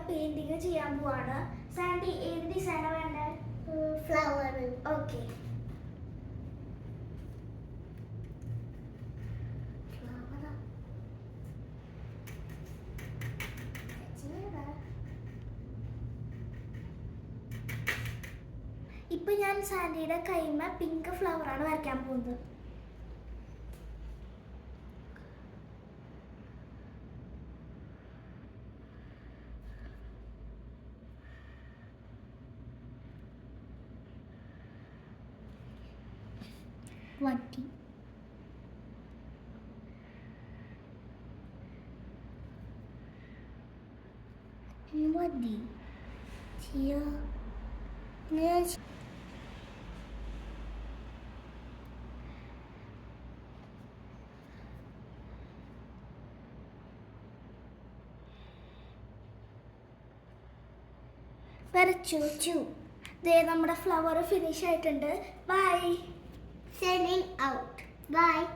Painting ചെയ്യാൻ പോവാണ്. Sandy ഏത് ഡിസൈനാ വേണ്ടേ? ഫ്ലവർ. ഓക്കെ. ഇപ്പൊ ഞാൻ സാൻഡിയുടെ കൈമ പിങ്ക് ഫ്ലവർ ആണ് വരയ്ക്കാൻ പോകുന്നത്. വട്ടി. മതി. വരച്ചു. ദേ നമ്മുടെ ഫ്ലവർ ഫിനിഷ് ആയിട്ടുണ്ട്. ബൈ. Sending out. Bye.